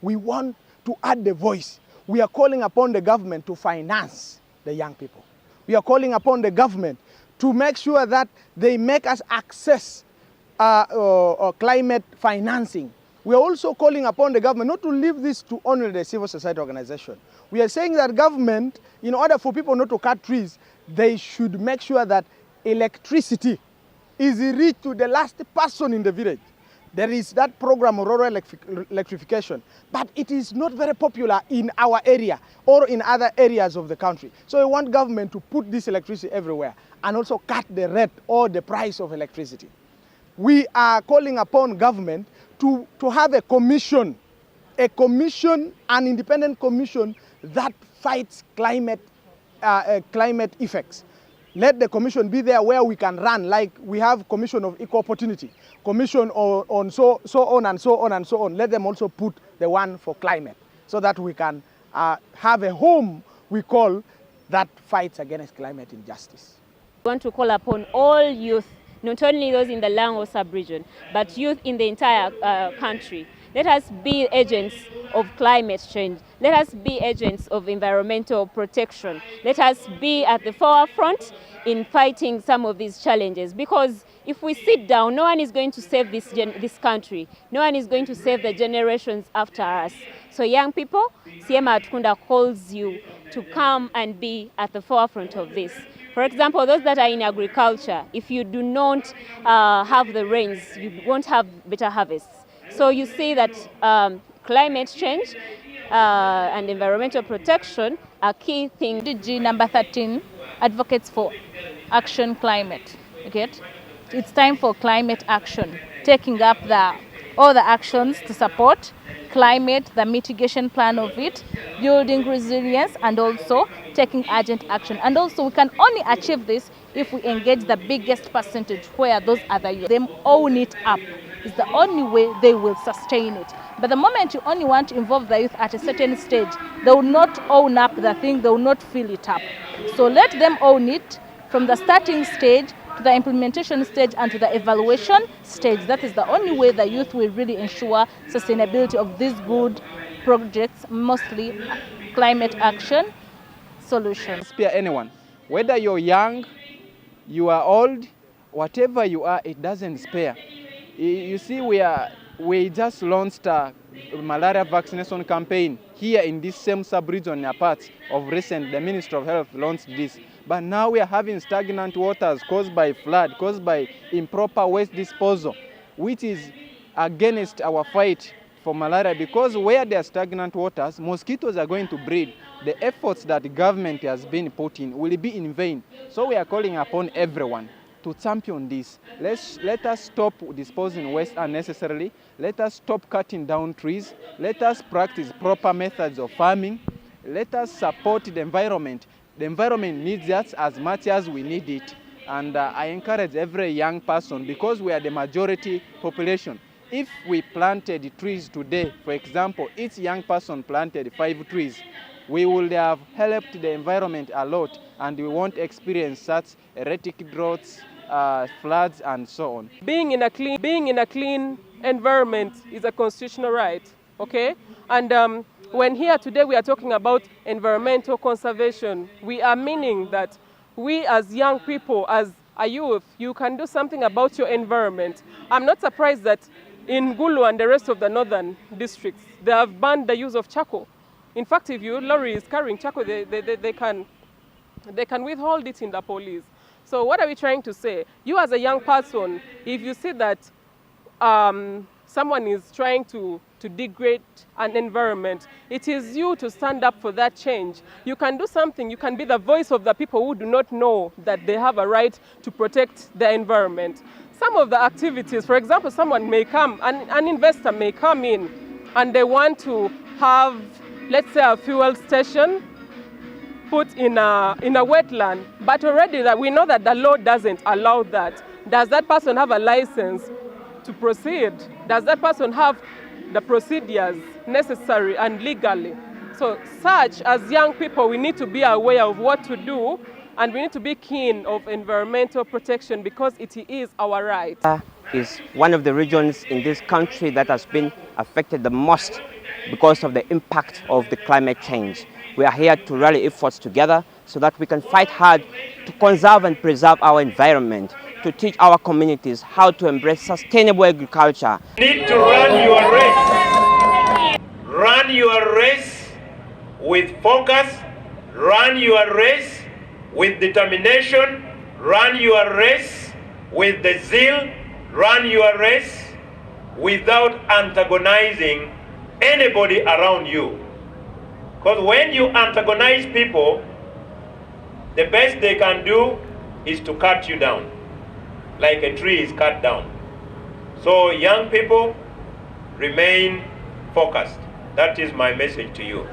we want to add the voice. We are calling upon the government to finance the young people. We are calling upon the government to make sure that they make us access climate financing. We are also calling upon the government not to leave this to only the civil society organization. We are saying that government, in order for people not to cut trees, they should make sure that electricity is reached to the last person in the village. There is that program, rural electrification, but it is not very popular in our area or in other areas of the country. So we want government to put this electricity everywhere and also cut the rate or the price of electricity. We are calling upon government to have a commission, an independent commission that fights climate effects. Let the commission be there where we can run, like we have commission of equal opportunity, commission on so on and so on and so on. Let them also put the one for climate so that we can have a home we call that fights against climate injustice. We want to call upon all youth, not only those in the Lango sub-region, but youth in the entire country. Let us be agents of climate change. Let us be agents of environmental protection. Let us be at the forefront in fighting some of these challenges. Because if we sit down, no one is going to save this country. No one is going to save the generations after us. So young people, Siema Atukunda calls you to come and be at the forefront of this. For example, those that are in agriculture, if you do not have the rains, you won't have better harvests. So you see that climate change and environmental protection are key things. DG number 13 advocates for action climate. Okay? It's time for climate action, taking up all the actions to support climate, the mitigation plan of it, building resilience, and also taking urgent action. And also we can only achieve this if we engage the biggest percentage, where those other youth, them own it up. It's the only way they will sustain it. But the moment you only want to involve the youth at a certain stage, they will not own up the thing, they will not fill it up. So let them own it from the starting stage to the implementation stage and to the evaluation stage. That is the only way the youth will really ensure sustainability of these good projects, mostly climate action solutions. Spare anyone, whether you're young, you are old, whatever you are, it doesn't spare. You see, we just launched a malaria vaccination campaign here in this same sub-region part of recent. The Ministry of Health launched this. But now we are having stagnant waters caused by flood, caused by improper waste disposal, which is against our fight for malaria, because where there are stagnant waters, mosquitoes are going to breed. The efforts that the government has been putting will be in vain. So we are calling upon everyone to champion this. Let us stop disposing waste unnecessarily. Let us stop cutting down trees. Let us practice proper methods of farming. Let us support the environment. The environment needs us as much as we need it. And I encourage every young person, because we are the majority population. If we planted trees today, for example, each young person planted 5 trees, we will have helped the environment a lot, and we won't experience such erratic droughts, floods, and so on. Being in a clean environment is a constitutional right, okay? And when here today we are talking about environmental conservation, we are meaning that we as young people, as a youth, you can do something about your environment. I'm not surprised that in Gulu and the rest of the northern districts, they have banned the use of charcoal. In fact, if your lorry is carrying charcoal, they can withhold it in the police. So what are we trying to say? You as a young person, if you see that someone is trying to degrade an environment, it is you to stand up for that change. You can do something. You can be the voice of the people who do not know that they have a right to protect the environment. Some of the activities, for example, someone may come, an investor may come in and they want to have, let's say, a fuel station put in a wetland, but already that we know that the law doesn't allow that. Does that person have a license to proceed? Does that person have the procedures necessary and legally? So such as young people, we need to be aware of what to do, and we need to be keen of environmental protection, because it is our right. Is one of the regions in this country that has been affected the most because of the impact of the climate change. We are here to rally efforts together so that we can fight hard to conserve and preserve our environment, to teach our communities how to embrace sustainable agriculture. You need to run your race. Run your race with focus, run your race with determination, run your race with the zeal, run your race without antagonizing anybody around you. Because when you antagonize people, the best they can do is to cut you down, like a tree is cut down. So young people, remain focused. That is my message to you.